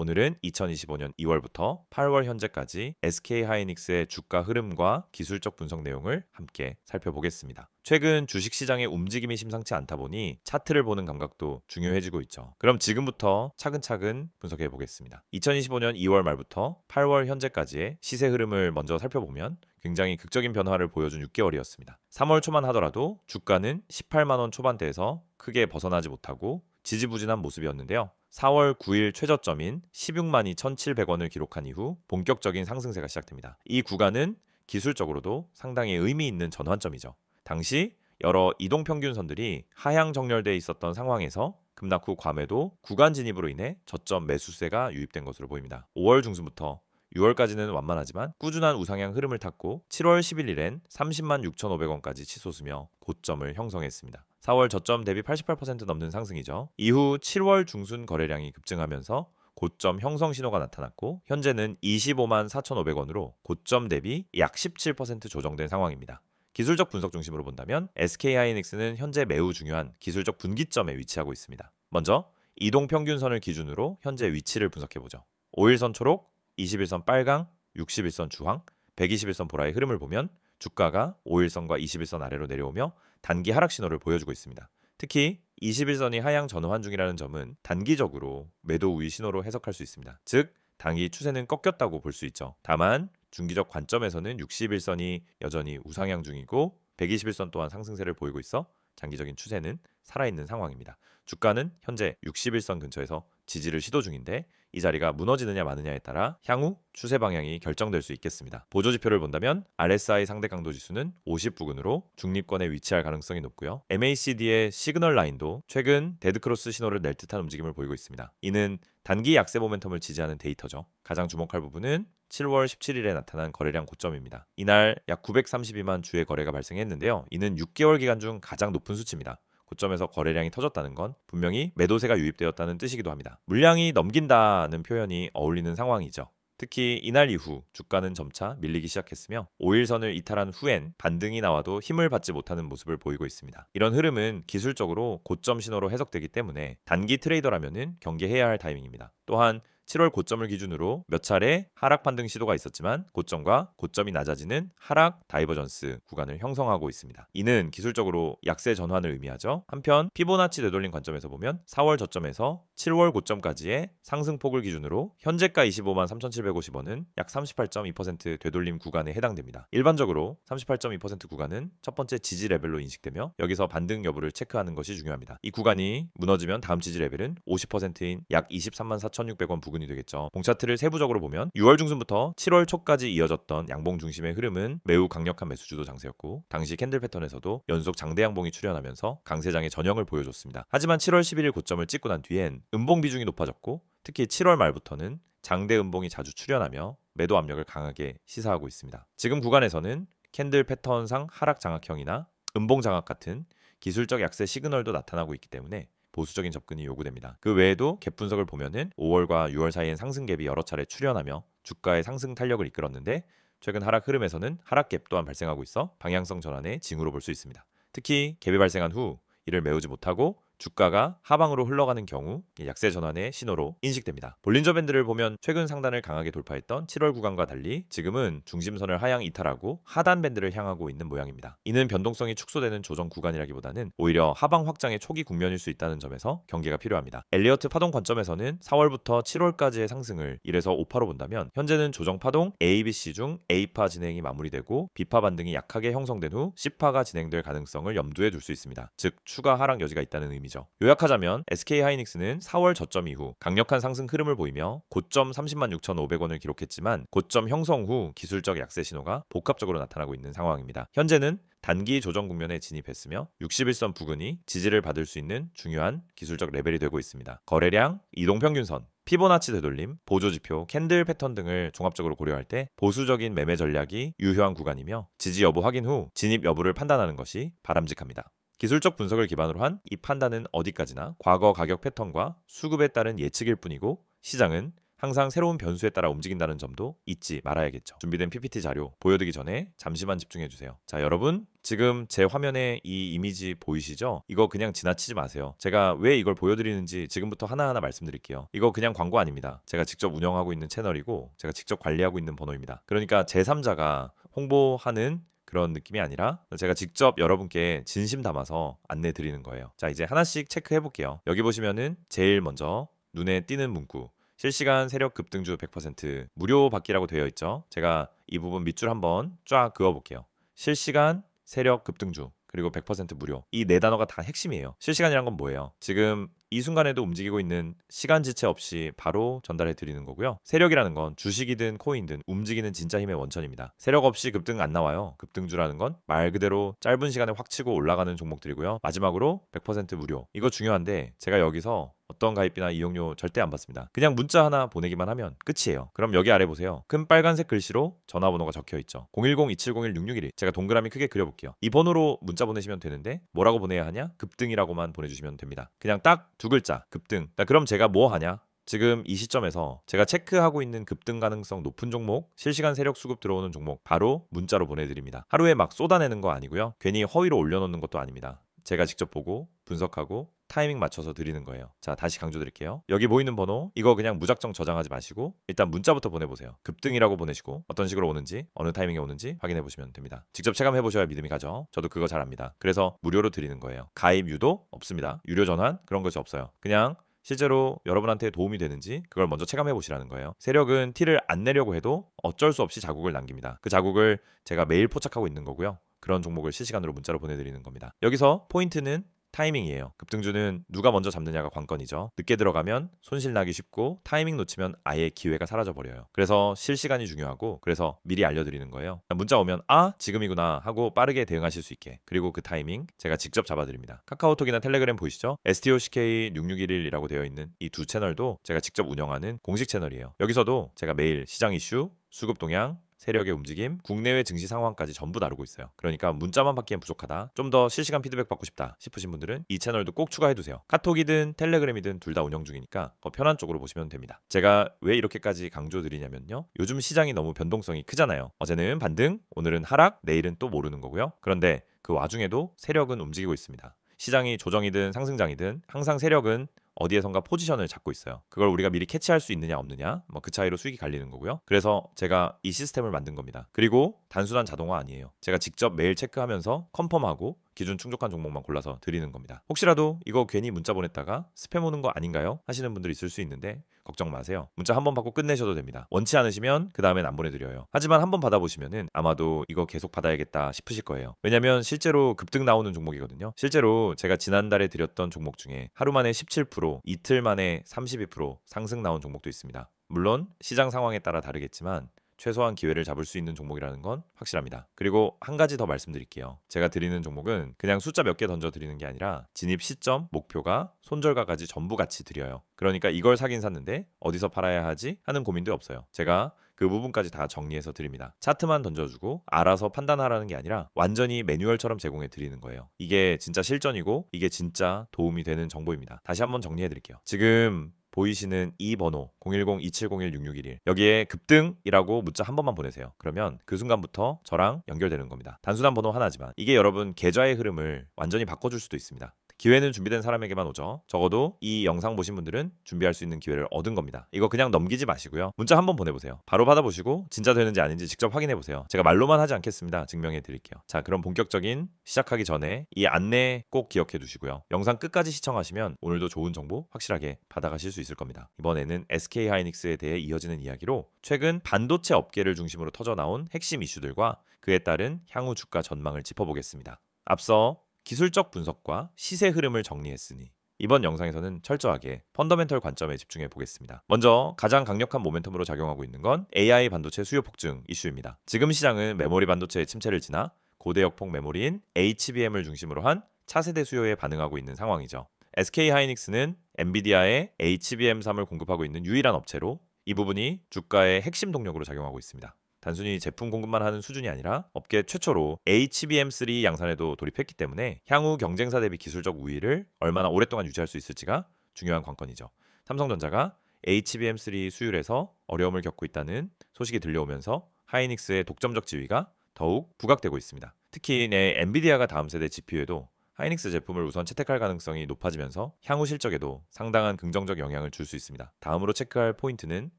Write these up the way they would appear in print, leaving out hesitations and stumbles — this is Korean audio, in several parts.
오늘은 2025년 2월부터 8월 현재까지 SK하이닉스의 주가 흐름과 기술적 분석 내용을 함께 살펴보겠습니다. 최근 주식시장의 움직임이 심상치 않다 보니 차트를 보는 감각도 중요해지고 있죠. 그럼 지금부터 차근차근 분석해 보겠습니다. 2025년 2월 말부터 8월 현재까지의 시세 흐름을 먼저 살펴보면 굉장히 극적인 변화를 보여준 6개월이었습니다. 3월 초만 하더라도 주가는 18만 원 초반대에서 크게 벗어나지 못하고 지지부진한 모습이었는데요. 4월 9일 최저점인 16만 2,700원을 기록한 이후 본격적인 상승세가 시작됩니다. 이 구간은 기술적으로도 상당히 의미 있는 전환점이죠. 당시 여러 이동평균선들이 하향 정렬되어 있었던 상황에서 급락 후 과매도 구간 진입으로 인해 저점 매수세가 유입된 것으로 보입니다. 5월 중순부터 6월까지는 완만하지만 꾸준한 우상향 흐름을 탔고 7월 11일엔 30만 6,500원까지 치솟으며 고점을 형성했습니다. 4월 저점 대비 88% 넘는 상승이죠. 이후 7월 중순 거래량이 급증하면서 고점 형성 신호가 나타났고 현재는 25만 4,500원으로 고점 대비 약 17% 조정된 상황입니다. 기술적 분석 중심으로 본다면 SK하이닉스는 현재 매우 중요한 기술적 분기점에 위치하고 있습니다. 먼저 이동평균선을 기준으로 현재 위치를 분석해보죠. 5일선 초록, 21선 빨강, 61선 주황, 121선 보라의 흐름을 보면 주가가 5일선과 21선 아래로 내려오며 단기 하락 신호를 보여주고 있습니다. 특히 21선이 하향 전환 중이라는 점은 단기적으로 매도 우위 신호로 해석할 수 있습니다. 즉 단기 추세는 꺾였다고 볼 수 있죠. 다만 중기적 관점에서는 61선이 여전히 우상향 중이고 121선 또한 상승세를 보이고 있어 장기적인 추세는 살아있는 상황입니다. 주가는 현재 61선 근처에서 지지를 시도 중인데 이 자리가 무너지느냐 마느냐에 따라 향후 추세 방향이 결정될 수 있겠습니다. 보조지표를 본다면 RSI 상대 강도 지수는 50 부근으로 중립권에 위치할 가능성이 높고요. MACD의 시그널 라인도 최근 데드크로스 신호를 낼 듯한 움직임을 보이고 있습니다. 이는 단기 약세 모멘텀을 지지하는 데이터죠. 가장 주목할 부분은 7월 17일에 나타난 거래량 고점입니다. 이날 약 932만 주의 거래가 발생했는데요. 이는 6개월 기간 중 가장 높은 수치입니다. 고점에서 거래량이 터졌다는 건 분명히 매도세가 유입되었다는 뜻이기도 합니다. 물량이 넘긴다는 표현이 어울리는 상황이죠. 특히 이날 이후 주가는 점차 밀리기 시작했으며 5일선을 이탈한 후엔 반등이 나와도 힘을 받지 못하는 모습을 보이고 있습니다. 이런 흐름은 기술적으로 고점 신호로 해석되기 때문에 단기 트레이더라면은 경계해야 할 타이밍입니다. 또한 7월 고점을 기준으로 몇 차례 하락 반등 시도가 있었지만 고점과 고점이 낮아지는 하락 다이버전스 구간을 형성하고 있습니다. 이는 기술적으로 약세 전환을 의미하죠. 한편 피보나치 되돌림 관점에서 보면 4월 저점에서 7월 고점까지의 상승폭을 기준으로 현재가 25만 3,750원은 약 38.2% 되돌림 구간에 해당됩니다. 일반적으로 38.2% 구간은 첫 번째 지지 레벨로 인식되며 여기서 반등 여부를 체크하는 것이 중요합니다. 이 구간이 무너지면 다음 지지 레벨은 50%인 약 23만 4,600원 부근 이 되겠죠. 봉차트를 세부적으로 보면 6월 중순부터 7월 초까지 이어졌던 양봉 중심의 흐름은 매우 강력한 매수주도 장세였고 당시 캔들 패턴에서도 연속 장대 양봉이 출현하면서 강세장의 전형을 보여줬습니다. 하지만 7월 11일 고점을 찍고 난 뒤엔 음봉 비중이 높아졌고 특히 7월 말부터는 장대 음봉이 자주 출현하며 매도 압력을 강하게 시사하고 있습니다. 지금 구간에서는 캔들 패턴상 하락 장악형이나 음봉 장악 같은 기술적 약세 시그널도 나타나고 있기 때문에 보수적인 접근이 요구됩니다. 그 외에도 갭 분석을 보면은 5월과 6월 사이엔 상승 갭이 여러 차례 출현하며 주가의 상승 탄력을 이끌었는데 최근 하락 흐름에서는 하락 갭 또한 발생하고 있어 방향성 전환의 징후로 볼 수 있습니다. 특히 갭이 발생한 후 이를 메우지 못하고 주가가 하방으로 흘러가는 경우 약세 전환의 신호로 인식됩니다. 볼린저 밴드를 보면 최근 상단을 강하게 돌파했던 7월 구간과 달리 지금은 중심선을 하향 이탈하고 하단 밴드를 향하고 있는 모양입니다. 이는 변동성이 축소되는 조정 구간이라기보다는 오히려 하방 확장의 초기 국면일 수 있다는 점에서 경계가 필요합니다. 엘리어트 파동 관점에서는 4월부터 7월까지의 상승을 1에서 5파로 본다면 현재는 조정 파동 ABC 중 A파 진행이 마무리되고 B파 반등이 약하게 형성된 후 C파가 진행될 가능성을 염두에 둘 수 있습니다. 즉 추가 하락 여지가 있다는 의미입니다. 요약하자면 SK하이닉스는 4월 저점 이후 강력한 상승 흐름을 보이며 고점 30만 6,500원을 기록했지만 고점 형성 후 기술적 약세 신호가 복합적으로 나타나고 있는 상황입니다. 현재는 단기 조정 국면에 진입했으며 61선 부근이 지지를 받을 수 있는 중요한 기술적 레벨이 되고 있습니다. 거래량, 이동평균선, 피보나치 되돌림, 보조지표, 캔들 패턴 등을 종합적으로 고려할 때 보수적인 매매 전략이 유효한 구간이며 지지 여부 확인 후 진입 여부를 판단하는 것이 바람직합니다. 기술적 분석을 기반으로 한 이 판단은 어디까지나 과거 가격 패턴과 수급에 따른 예측일 뿐이고 시장은 항상 새로운 변수에 따라 움직인다는 점도 잊지 말아야겠죠. 준비된 PPT 자료 보여드리기 전에 잠시만 집중해주세요. 자, 여러분 지금 제 화면에 이 이미지 보이시죠? 이거 그냥 지나치지 마세요. 제가 왜 이걸 보여드리는지 지금부터 하나하나 말씀드릴게요. 이거 그냥 광고 아닙니다. 제가 직접 운영하고 있는 채널이고 제가 직접 관리하고 있는 번호입니다. 그러니까 제3자가 홍보하는 그런 느낌이 아니라 제가 직접 여러분께 진심 담아서 안내 드리는 거예요. 자, 이제 하나씩 체크해 볼게요. 여기 보시면은 제일 먼저 눈에 띄는 문구, 실시간 세력 급등주 100% 무료 받기라고 되어 있죠. 제가 이 부분 밑줄 한번 쫙 그어 볼게요. 실시간 세력 급등주 그리고 100% 무료. 이 네 단어가 다 핵심이에요. 실시간이란 건 뭐예요? 지금 이 순간에도 움직이고 있는 시간 지체 없이 바로 전달해 드리는 거고요. 세력이라는 건 주식이든 코인든 움직이는 진짜 힘의 원천입니다. 세력 없이 급등 안 나와요. 급등주라는 건 말 그대로 짧은 시간에 확 치고 올라가는 종목들이고요. 마지막으로 100% 무료. 이거 중요한데 제가 여기서 어떤 가입비나 이용료 절대 안 받습니다. 그냥 문자 하나 보내기만 하면 끝이에요. 그럼 여기 아래 보세요. 큰 빨간색 글씨로 전화번호가 적혀 있죠. 010-2701-6611. 제가 동그라미 크게 그려볼게요. 이 번호로 문자 보내시면 되는데 뭐라고 보내야 하냐? 급등이라고만 보내주시면 됩니다. 그냥 딱 두 글자 급등. 그럼 제가 뭐 하냐? 지금 이 시점에서 제가 체크하고 있는 급등 가능성 높은 종목, 실시간 세력 수급 들어오는 종목 바로 문자로 보내드립니다. 하루에 막 쏟아내는 거 아니고요. 괜히 허위로 올려놓는 것도 아닙니다. 제가 직접 보고 분석하고 타이밍 맞춰서 드리는 거예요. 자, 다시 강조드릴게요. 여기 보이는 번호 이거 그냥 무작정 저장하지 마시고 일단 문자부터 보내보세요. 급등이라고 보내시고 어떤 식으로 오는지 어느 타이밍에 오는지 확인해 보시면 됩니다. 직접 체감해 보셔야 믿음이 가죠. 저도 그거 잘 압니다. 그래서 무료로 드리는 거예요. 가입 유도 없습니다. 유료 전환 그런 것이 없어요. 그냥 실제로 여러분한테 도움이 되는지 그걸 먼저 체감해 보시라는 거예요. 세력은 티를 안 내려고 해도 어쩔 수 없이 자국을 남깁니다. 그 자국을 제가 매일 포착하고 있는 거고요. 그런 종목을 실시간으로 문자로 보내드리는 겁니다. 여기서 포인트는 타이밍이에요. 급등주는 누가 먼저 잡느냐가 관건이죠. 늦게 들어가면 손실 나기 쉽고 타이밍 놓치면 아예 기회가 사라져 버려요. 그래서 실시간이 중요하고 그래서 미리 알려드리는 거예요. 문자 오면 아 지금이구나 하고 빠르게 대응하실 수 있게. 그리고 그 타이밍 제가 직접 잡아드립니다. 카카오톡이나 텔레그램 보이시죠? STOCK6611이라고 되어 있는 이 두 채널도 제가 직접 운영하는 공식 채널이에요. 여기서도 제가 매일 시장 이슈, 수급 동향, 세력의 움직임, 국내외 증시 상황까지 전부 다루고 있어요. 그러니까 문자만 받기엔 부족하다. 좀 더 실시간 피드백 받고 싶다 싶으신 분들은 이 채널도 꼭 추가해두세요. 카톡이든 텔레그램이든 둘 다 운영 중이니까 더 편한 쪽으로 보시면 됩니다. 제가 왜 이렇게까지 강조드리냐면요. 요즘 시장이 너무 변동성이 크잖아요. 어제는 반등, 오늘은 하락, 내일은 또 모르는 거고요. 그런데 그 와중에도 세력은 움직이고 있습니다. 시장이 조정이든 상승장이든 항상 세력은 어디에선가 포지션을 잡고 있어요. 그걸 우리가 미리 캐치할 수 있느냐 없느냐 뭐 그 차이로 수익이 갈리는 거고요. 그래서 제가 이 시스템을 만든 겁니다. 그리고 단순한 자동화 아니에요. 제가 직접 매일 체크하면서 컨펌하고 기준 충족한 종목만 골라서 드리는 겁니다. 혹시라도 이거 괜히 문자 보냈다가 스팸 오는 거 아닌가요? 하시는 분들 있을 수 있는데 걱정 마세요. 문자 한 번 받고 끝내셔도 됩니다. 원치 않으시면 그 다음엔 안 보내드려요. 하지만 한 번 받아보시면은 아마도 이거 계속 받아야겠다 싶으실 거예요. 왜냐면 실제로 급등 나오는 종목이거든요. 실제로 제가 지난달에 드렸던 종목 중에 하루 만에 17%, 이틀 만에 32% 상승 나온 종목도 있습니다. 물론 시장 상황에 따라 다르겠지만 최소한 기회를 잡을 수 있는 종목이라는 건 확실합니다. 그리고 한 가지 더 말씀드릴게요. 제가 드리는 종목은 그냥 숫자 몇 개 던져 드리는 게 아니라 진입 시점, 목표가, 손절가까지 전부 같이 드려요. 그러니까 이걸 사긴 샀는데 어디서 팔아야 하지 하는 고민도 없어요. 제가 그 부분까지 다 정리해서 드립니다. 차트만 던져주고 알아서 판단하라는 게 아니라 완전히 매뉴얼처럼 제공해 드리는 거예요. 이게 진짜 실전이고 이게 진짜 도움이 되는 정보입니다. 다시 한번 정리해 드릴게요. 지금 보이시는 이 번호 010-2701-6611 여기에 급등이라고 문자 한 번만 보내세요. 그러면 그 순간부터 저랑 연결되는 겁니다. 단순한 번호 하나지만 이게 여러분 계좌의 흐름을 완전히 바꿔줄 수도 있습니다. 기회는 준비된 사람에게만 오죠. 적어도 이 영상 보신 분들은 준비할 수 있는 기회를 얻은 겁니다. 이거 그냥 넘기지 마시고요. 문자 한번 보내보세요. 바로 받아보시고 진짜 되는지 아닌지 직접 확인해보세요. 제가 말로만 하지 않겠습니다. 증명해 드릴게요. 자, 그럼 본격적인 시작하기 전에 이 안내 꼭 기억해 두시고요. 영상 끝까지 시청하시면 오늘도 좋은 정보 확실하게 받아가실 수 있을 겁니다. 이번에는 SK하이닉스에 대해 이어지는 이야기로 최근 반도체 업계를 중심으로 터져나온 핵심 이슈들과 그에 따른 향후 주가 전망을 짚어보겠습니다. 앞서 기술적 분석과 시세 흐름을 정리했으니 이번 영상에서는 철저하게 펀더멘털 관점에 집중해 보겠습니다. 먼저 가장 강력한 모멘텀으로 작용하고 있는 건 AI 반도체 수요 폭증 이슈입니다. 지금 시장은 메모리 반도체의 침체를 지나 고대 역폭 메모리인 HBM을 중심으로 한 차세대 수요에 반응하고 있는 상황이죠. SK하이닉스는 엔비디아의 HBM3을 공급하고 있는 유일한 업체로 이 부분이 주가의 핵심 동력으로 작용하고 있습니다. 단순히 제품 공급만 하는 수준이 아니라 업계 최초로 HBM3 양산에도 돌입했기 때문에 향후 경쟁사 대비 기술적 우위를 얼마나 오랫동안 유지할 수 있을지가 중요한 관건이죠. 삼성전자가 HBM3 수율에서 어려움을 겪고 있다는 소식이 들려오면서 하이닉스의 독점적 지위가 더욱 부각되고 있습니다. 특히 엔비디아가 다음 세대 GPU에도 하이닉스 제품을 우선 채택할 가능성이 높아지면서 향후 실적에도 상당한 긍정적 영향을 줄 수 있습니다. 다음으로 체크할 포인트는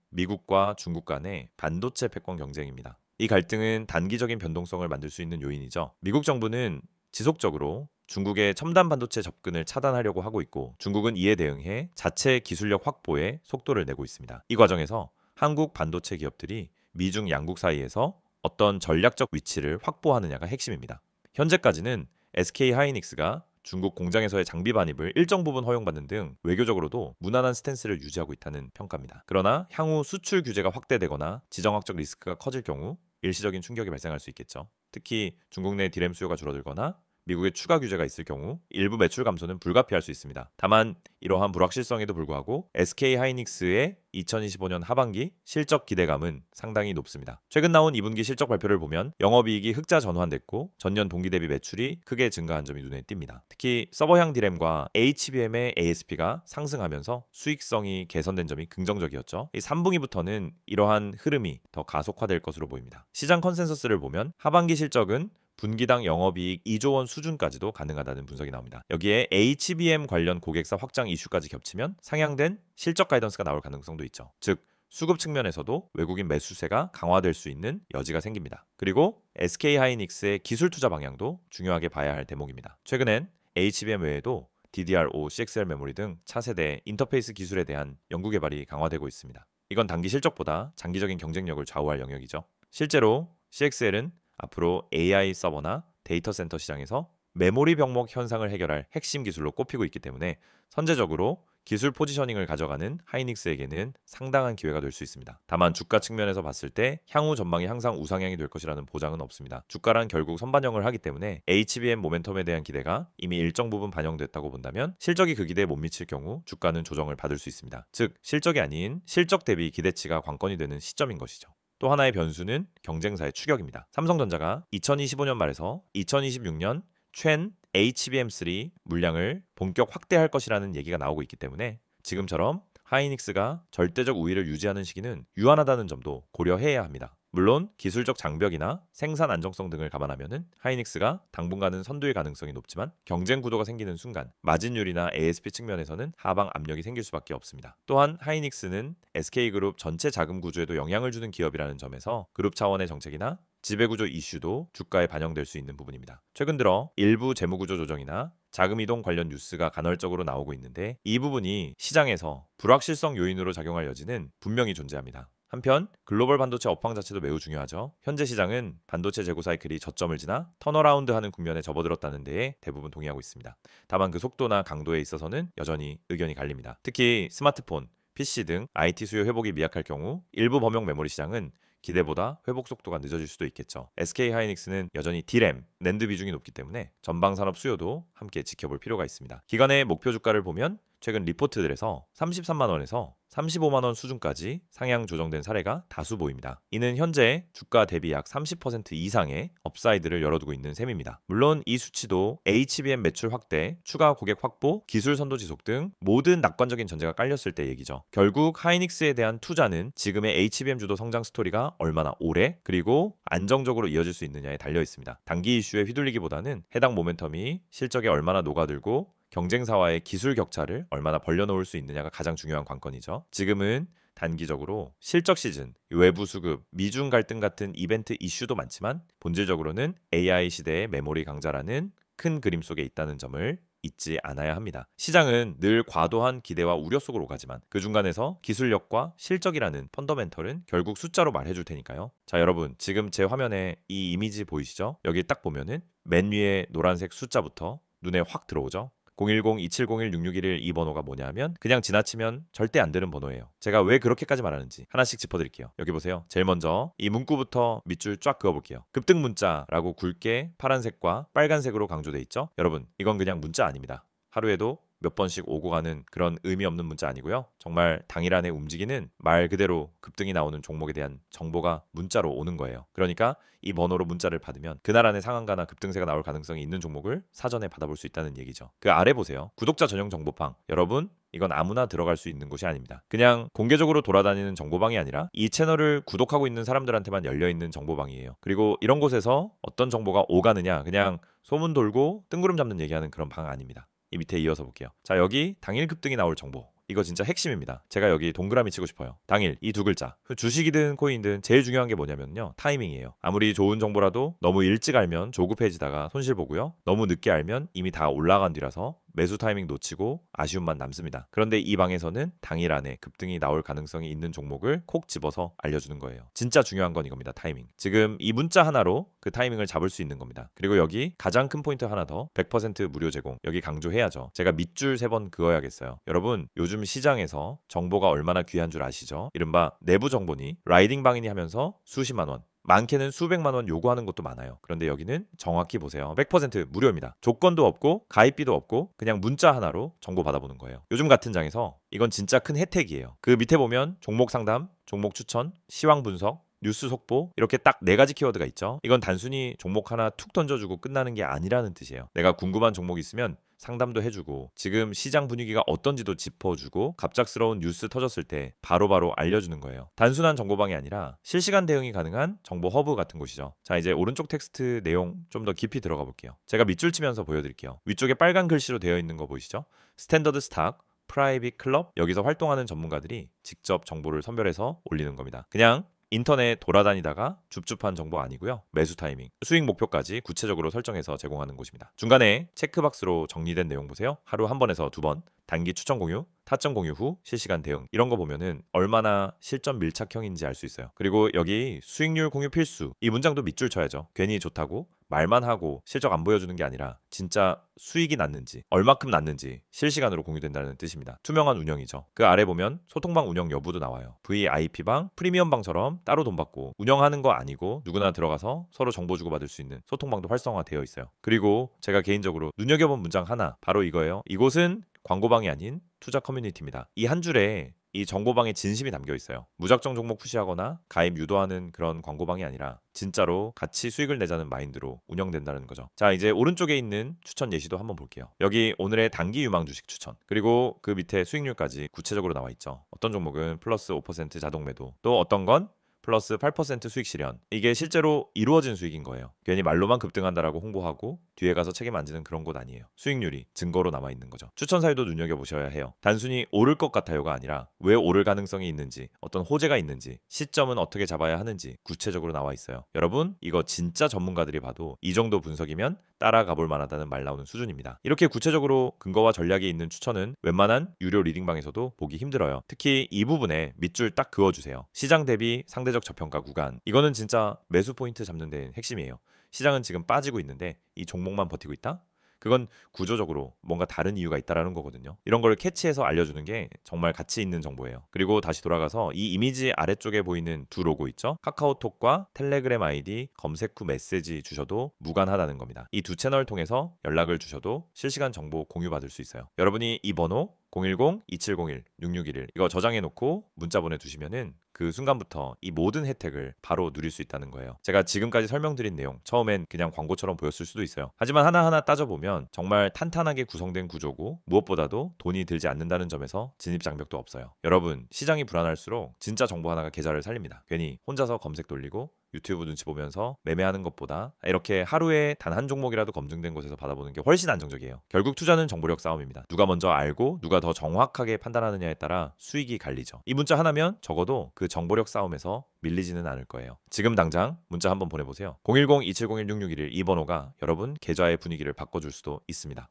미국과 중국 간의 반도체 패권 경쟁입니다. 이 갈등은 단기적인 변동성을 만들 수 있는 요인이죠. 미국 정부는 지속적으로 중국의 첨단 반도체 접근을 차단하려고 하고 있고, 중국은 이에 대응해 자체 기술력 확보에 속도를 내고 있습니다. 이 과정에서 한국 반도체 기업들이 미중 양국 사이에서 어떤 전략적 위치를 확보하느냐가 핵심입니다. 현재까지는 SK 하이닉스가 중국 공장에서의 장비 반입을 일정 부분 허용받는 등 외교적으로도 무난한 스탠스를 유지하고 있다는 평가입니다. 그러나 향후 수출 규제가 확대되거나 지정학적 리스크가 커질 경우 일시적인 충격이 발생할 수 있겠죠. 특히 중국 내 디램 수요가 줄어들거나 미국의 추가 규제가 있을 경우 일부 매출 감소는 불가피할 수 있습니다. 다만 이러한 불확실성에도 불구하고 SK 하이닉스의 2025년 하반기 실적 기대감은 상당히 높습니다. 최근 나온 2분기 실적 발표를 보면 영업이익이 흑자 전환됐고 전년 동기 대비 매출이 크게 증가한 점이 눈에 띕니다. 특히 서버형 디램과 HBM의 ASP가 상승하면서 수익성이 개선된 점이 긍정적이었죠. 이 3분기부터는 이러한 흐름이 더 가속화될 것으로 보입니다. 시장 컨센서스를 보면 하반기 실적은 분기당 영업이익 2조 원 수준까지도 가능하다는 분석이 나옵니다. 여기에 HBM 관련 고객사 확장 이슈까지 겹치면 상향된 실적 가이던스가 나올 가능성도 있죠. 즉 수급 측면에서도 외국인 매수세가 강화될 수 있는 여지가 생깁니다. 그리고 SK 하이닉스의 기술 투자 방향도 중요하게 봐야 할 대목입니다. 최근엔 HBM 외에도 DDR5, CXL 메모리 등 차세대 인터페이스 기술에 대한 연구 개발이 강화되고 있습니다. 이건 단기 실적보다 장기적인 경쟁력을 좌우할 영역이죠. 실제로 CXL은 앞으로 AI 서버나 데이터 센터 시장에서 메모리 병목 현상을 해결할 핵심 기술로 꼽히고 있기 때문에 선제적으로 기술 포지셔닝을 가져가는 하이닉스에게는 상당한 기회가 될 수 있습니다. 다만 주가 측면에서 봤을 때 향후 전망이 항상 우상향이 될 것이라는 보장은 없습니다. 주가란 결국 선반영을 하기 때문에 HBM 모멘텀에 대한 기대가 이미 일정 부분 반영됐다고 본다면 실적이 그 기대에 못 미칠 경우 주가는 조정을 받을 수 있습니다. 즉 실적이 아닌 실적 대비 기대치가 관건이 되는 시점인 것이죠. 또 하나의 변수는 경쟁사의 추격입니다. 삼성전자가 2025년 말에서 2026년 챈 HBM3 물량을 본격 확대할 것이라는 얘기가 나오고 있기 때문에 지금처럼 하이닉스가 절대적 우위를 유지하는 시기는 유한하다는 점도 고려해야 합니다. 물론 기술적 장벽이나 생산 안정성 등을 감안하면 하이닉스가 당분간은 선두일 가능성이 높지만 경쟁 구도가 생기는 순간 마진율이나 ASP 측면에서는 하방 압력이 생길 수밖에 없습니다. 또한 하이닉스는 SK그룹 전체 자금 구조에도 영향을 주는 기업이라는 점에서 그룹 차원의 정책이나 지배구조 이슈도 주가에 반영될 수 있는 부분입니다. 최근 들어 일부 재무구조 조정이나 자금이동 관련 뉴스가 간헐적으로 나오고 있는데 이 부분이 시장에서 불확실성 요인으로 작용할 여지는 분명히 존재합니다. 한편 글로벌 반도체 업황 자체도 매우 중요하죠. 현재 시장은 반도체 재고 사이클이 저점을 지나 턴어라운드하는 국면에 접어들었다는 데에 대부분 동의하고 있습니다. 다만 그 속도나 강도에 있어서는 여전히 의견이 갈립니다. 특히 스마트폰, PC 등 IT 수요 회복이 미약할 경우 일부 범용 메모리 시장은 기대보다 회복 속도가 늦어질 수도 있겠죠. SK 하이닉스는 여전히 D램, 낸드 비중이 높기 때문에 전방 산업 수요도 함께 지켜볼 필요가 있습니다. 기관의 목표 주가를 보면 최근 리포트들에서 33만 원에서 35만 원 수준까지 상향 조정된 사례가 다수 보입니다. 이는 현재 주가 대비 약 30% 이상의 업사이드를 열어두고 있는 셈입니다. 물론 이 수치도 HBM 매출 확대, 추가 고객 확보, 기술 선도 지속 등 모든 낙관적인 전제가 깔렸을 때 얘기죠. 결국 하이닉스에 대한 투자는 지금의 HBM 주도 성장 스토리가 얼마나 오래 그리고 안정적으로 이어질 수 있느냐에 달려 있습니다. 단기 이슈에 휘둘리기보다는 해당 모멘텀이 실적에 얼마나 녹아들고 경쟁사와의 기술 격차를 얼마나 벌려놓을 수 있느냐가 가장 중요한 관건이죠. 지금은 단기적으로 실적 시즌, 외부 수급, 미중 갈등 같은 이벤트 이슈도 많지만 본질적으로는 AI 시대의 메모리 강자라는 큰 그림 속에 있다는 점을 잊지 않아야 합니다. 시장은 늘 과도한 기대와 우려 속으로 가지만 그 중간에서 기술력과 실적이라는 펀더멘털은 결국 숫자로 말해줄 테니까요. 자, 여러분 지금 제 화면에 이 이미지 보이시죠? 여기 딱 보면은 맨 위에 노란색 숫자부터 눈에 확 들어오죠? 010-2701-6611 이 번호가 뭐냐면 그냥 지나치면 절대 안 되는 번호예요. 제가 왜 그렇게까지 말하는지 하나씩 짚어드릴게요. 여기 보세요. 제일 먼저 이 문구부터 밑줄 쫙 그어볼게요. 급등 문자라고 굵게 파란색과 빨간색으로 강조돼 있죠. 여러분 이건 그냥 문자 아닙니다. 하루에도 몇 번씩 오고 가는 그런 의미 없는 문자 아니고요. 정말 당일 안에 움직이는 말 그대로 급등이 나오는 종목에 대한 정보가 문자로 오는 거예요. 그러니까 이 번호로 문자를 받으면 그날 안에 상한가나 급등세가 나올 가능성이 있는 종목을 사전에 받아볼 수 있다는 얘기죠. 그 아래 보세요. 구독자 전용 정보방. 여러분 이건 아무나 들어갈 수 있는 곳이 아닙니다. 그냥 공개적으로 돌아다니는 정보방이 아니라 이 채널을 구독하고 있는 사람들한테만 열려있는 정보방이에요. 그리고 이런 곳에서 어떤 정보가 오가느냐, 그냥 소문 돌고 뜬구름 잡는 얘기하는 그런 방 아닙니다. 이 밑에 이어서 볼게요. 자, 여기 당일 급등이 나올 정보. 이거 진짜 핵심입니다. 제가 여기 동그라미 치고 싶어요. 당일 이 두 글자. 주식이든 코인이든 제일 중요한 게 뭐냐면요, 타이밍이에요. 아무리 좋은 정보라도 너무 일찍 알면 조급해지다가 손실 보고요, 너무 늦게 알면 이미 다 올라간 뒤라서 매수 타이밍 놓치고 아쉬움만 남습니다. 그런데 이 방에서는 당일 안에 급등이 나올 가능성이 있는 종목을 콕 집어서 알려주는 거예요. 진짜 중요한 건 이겁니다. 타이밍. 지금 이 문자 하나로 그 타이밍을 잡을 수 있는 겁니다. 그리고 여기 가장 큰 포인트 하나 더, 100% 무료 제공. 여기 강조해야죠. 제가 밑줄 3번 그어야겠어요. 여러분, 요즘 시장에서 정보가 얼마나 귀한 줄 아시죠? 이른바 내부 정보니 라이딩 방이니 하면서 수십만 원, 많게는 수백만 원 요구하는 것도 많아요. 그런데 여기는 정확히 보세요. 100% 무료입니다. 조건도 없고 가입비도 없고 그냥 문자 하나로 정보 받아보는 거예요. 요즘 같은 장에서 이건 진짜 큰 혜택이에요. 그 밑에 보면 종목 상담, 종목 추천, 시황 분석, 뉴스 속보, 이렇게 딱 4가지 키워드가 있죠. 이건 단순히 종목 하나 툭 던져주고 끝나는 게 아니라는 뜻이에요. 내가 궁금한 종목 있으면 상담도 해주고 지금 시장 분위기가 어떤지도 짚어주고 갑작스러운 뉴스 터졌을 때 바로바로 알려주는 거예요. 단순한 정보방이 아니라 실시간 대응이 가능한 정보 허브 같은 곳이죠. 자, 이제 오른쪽 텍스트 내용 좀 더 깊이 들어가 볼게요. 제가 밑줄 치면서 보여드릴게요. 위쪽에 빨간 글씨로 되어 있는 거 보이시죠? 스탠더드 스탁, 프라이빗 클럽, 여기서 활동하는 전문가들이 직접 정보를 선별해서 올리는 겁니다. 그냥 인터넷 돌아다니다가 줍줍한 정보 아니고요. 매수 타이밍, 수익 목표까지 구체적으로 설정해서 제공하는 곳입니다. 중간에 체크박스로 정리된 내용 보세요. 하루 한 번에서 2번, 단기 추천 공유, 타점 공유 후 실시간 대응, 이런 거 보면은 얼마나 실전 밀착형인지 알 수 있어요. 그리고 여기 수익률 공유 필수, 이 문장도 밑줄 쳐야죠. 괜히 좋다고 말만 하고 실적 안 보여주는 게 아니라 진짜 수익이 났는지, 얼마큼 났는지 실시간으로 공유된다는 뜻입니다. 투명한 운영이죠. 그 아래 보면 소통방 운영 여부도 나와요. VIP방, 프리미엄방처럼 따로 돈 받고 운영하는 거 아니고 누구나 들어가서 서로 정보 주고받을 수 있는 소통방도 활성화되어 있어요. 그리고 제가 개인적으로 눈여겨본 문장 하나, 바로 이거예요. 이곳은 광고방이 아닌 투자 커뮤니티입니다. 이 한 줄에 이 정보방에 진심이 담겨 있어요. 무작정 종목 푸시하거나 가입 유도하는 그런 광고방이 아니라 진짜로 같이 수익을 내자는 마인드로 운영된다는 거죠. 자, 이제 오른쪽에 있는 추천 예시도 한번 볼게요. 여기 오늘의 단기 유망 주식 추천, 그리고 그 밑에 수익률까지 구체적으로 나와 있죠. 어떤 종목은 플러스 5% 자동 매도, 또 어떤 건 플러스 8% 수익 실현. 이게 실제로 이루어진 수익인 거예요. 괜히 말로만 급등한다라고 홍보하고 뒤에 가서 책임 안 지는 그런 곳 아니에요. 수익률이 증거로 남아 있는 거죠. 추천 사유도 눈여겨보셔야 해요. 단순히 오를 것 같아요가 아니라 왜 오를 가능성이 있는지, 어떤 호재가 있는지, 시점은 어떻게 잡아야 하는지 구체적으로 나와 있어요. 여러분, 이거 진짜 전문가들이 봐도 이 정도 분석이면 따라가 볼 만하다는 말 나오는 수준입니다. 이렇게 구체적으로 근거와 전략이 있는 추천은 웬만한 유료 리딩방에서도 보기 힘들어요. 특히 이 부분에 밑줄 딱 그어주세요. 시장 대비 상대적 저평가 구간, 이거는 진짜 매수 포인트 잡는 데는 핵심이에요. 시장은 지금 빠지고 있는데 이 종목만 버티고 있다? 그건 구조적으로 뭔가 다른 이유가 있다라는 거거든요. 이런 걸 캐치해서 알려주는 게 정말 가치 있는 정보예요. 그리고 다시 돌아가서 이 이미지 아래쪽에 보이는 두 로고 있죠? 카카오톡과 텔레그램 아이디 검색 후 메시지 주셔도 무관하다는 겁니다. 이 두 채널 통해서 연락을 주셔도 실시간 정보 공유받을 수 있어요. 여러분이 이 번호 010-2701-6611 이거 저장해 놓고 문자 보내두시면은 그 순간부터 이 모든 혜택을 바로 누릴 수 있다는 거예요. 제가 지금까지 설명드린 내용 처음엔 그냥 광고처럼 보였을 수도 있어요. 하지만 하나하나 따져보면 정말 탄탄하게 구성된 구조고 무엇보다도 돈이 들지 않는다는 점에서 진입장벽도 없어요. 여러분, 시장이 불안할수록 진짜 정보 하나가 계좌를 살립니다. 괜히 혼자서 검색 돌리고 유튜브 눈치 보면서 매매하는 것보다 이렇게 하루에 단 한 종목이라도 검증된 곳에서 받아보는 게 훨씬 안정적이에요. 결국 투자는 정보력 싸움입니다. 누가 먼저 알고 누가 더 정확하게 판단하느냐에 따라 수익이 갈리죠. 이 문자 하나면 적어도 그 정보력 싸움에서 밀리지는 않을 거예요. 지금 당장 문자 한번 보내보세요. 010-2701-6611 이 번호가 여러분 계좌의 분위기를 바꿔줄 수도 있습니다.